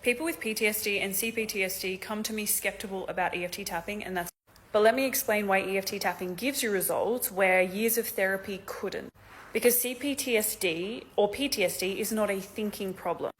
People with PTSD and CPTSD come to me skeptical about EFT tapping, and but let me explain why EFT tapping gives you results where years of therapy couldn't. Because CPTSD or PTSD is not a thinking problem.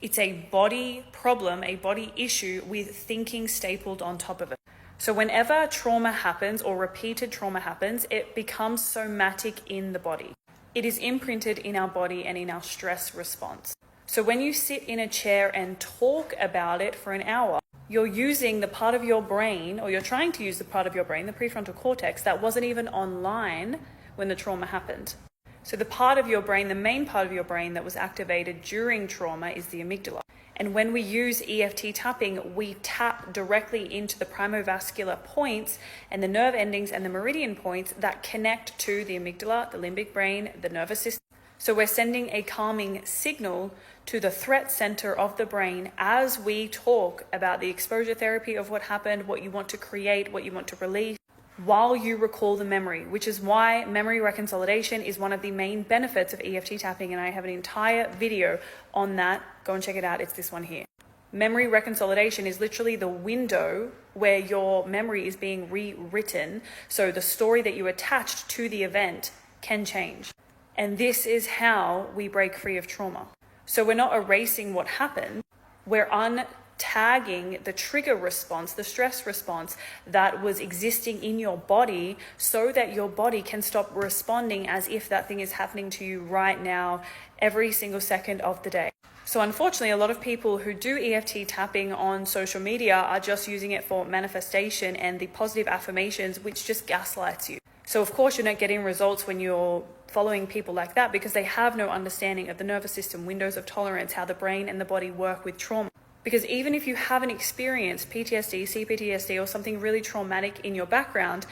It's a body problem, a body issue with thinking stapled on top of it. So whenever trauma happens or repeated trauma happens, it becomes somatic in the body. It is imprinted in our body and in our stress response. So when you sit in a chair and talk about it for an hour, you're using the part of your brain, or you're trying to use the part of your brain, the prefrontal cortex, that wasn't even online when the trauma happened. So the part of your brain, the main part of your brain that was activated during trauma is the amygdala. And when we use EFT tapping, we tap directly into the primovascular points and the nerve endings and the meridian points that connect to the amygdala, the limbic brain, the nervous system. So we're sending a calming signal to the threat center of the brain as we talk about the exposure therapy of what happened, what you want to create, what you want to release, while you recall the memory, which is why memory reconsolidation is one of the main benefits of EFT tapping. And I have an entire video on that. Go and check it out. It's this one here. Memory reconsolidation is literally the window where your memory is being rewritten. So the story that you attached to the event can change. And this is how we break free of trauma. So we're not erasing what happened. We're untagging the trigger response, the stress response that was existing in your body, so that your body can stop responding as if that thing is happening to you right now, every single second of the day. So unfortunately, a lot of people who do EFT tapping on social media are just using it for manifestation and the positive affirmations, which just gaslights you. So of course, you're not getting results when you're following people like that, because they have no understanding of the nervous system, windows of tolerance, how the brain and the body work with trauma. Because even if you haven't experienced PTSD, CPTSD, or something really traumatic in your background,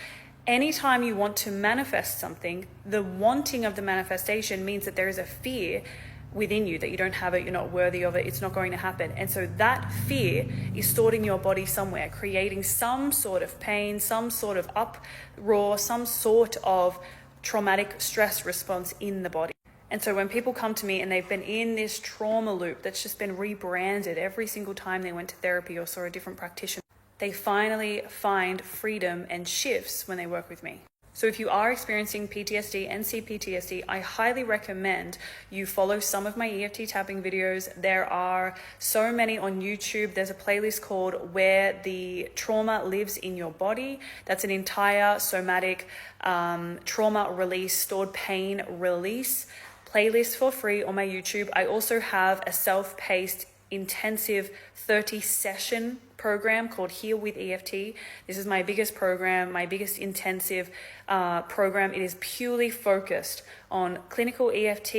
anytime you want to manifest something, the wanting of the manifestation means that there is a fear within you that you don't have it, you're not worthy of it, it's not going to happen. And so that fear is stored in your body somewhere, creating some sort of pain, some sort of uproar, some sort of traumatic stress response in the body. And so when people come to me and they've been in this trauma loop that's just been rebranded every single time they went to therapy or saw a different practitioner, they finally find freedom and shifts when they work with me. So if you are experiencing PTSD and CPTSD, I highly recommend you follow some of my EFT tapping videos. There are so many on YouTube. There's a playlist called Where the Trauma Lives in Your Body. That's an entire somatic trauma release, stored pain release playlist for free on my YouTube. I also have a self-paced intensive 30-session program called Heal with EFT. This is my biggest program, my biggest intensive program. It is purely focused on clinical EFT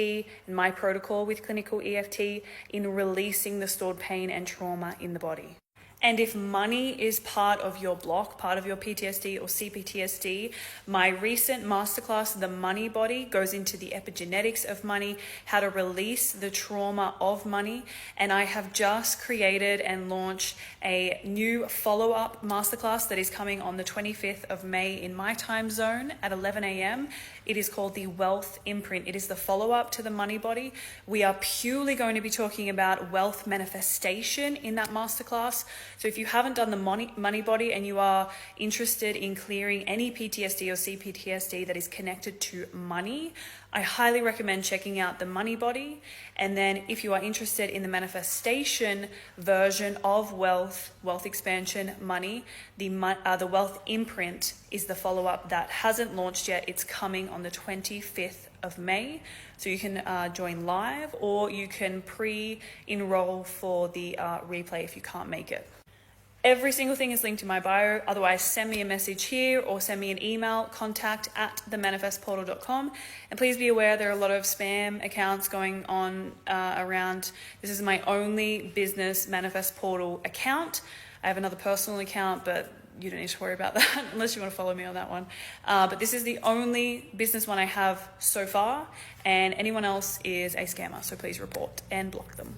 and my protocol with clinical EFT in releasing the stored pain and trauma in the body. And if money is part of your block, part of your PTSD or CPTSD, my recent masterclass, The Money Body, goes into the epigenetics of money, how to release the trauma of money. And I have just created and launched a new follow-up masterclass that is coming on the 25th of May in my time zone at 11 a.m. It is called the Wealth Imprint. It is the follow-up to the Money Body. We are purely going to be talking about wealth manifestation in that masterclass. So if you haven't done the Money Body and you are interested in clearing any PTSD or CPTSD that is connected to money, I highly recommend checking out the Money Body. And then if you are interested in the manifestation version of wealth expansion, money, the Wealth Imprint is the follow-up that hasn't launched yet. It's coming on the 25th of May. So you can join live, or you can pre-enroll for the replay if you can't make it. Every single thing is linked in my bio. Otherwise, send me a message here or send me an email, contact@themanifestportal.com. And please be aware there are a lot of spam accounts going on around. This is my only business Manifest Portal account. I have another personal account, but you don't need to worry about that unless you want to follow me on that one. But this is the only business one I have so far, and anyone else is a scammer. So please report and block them.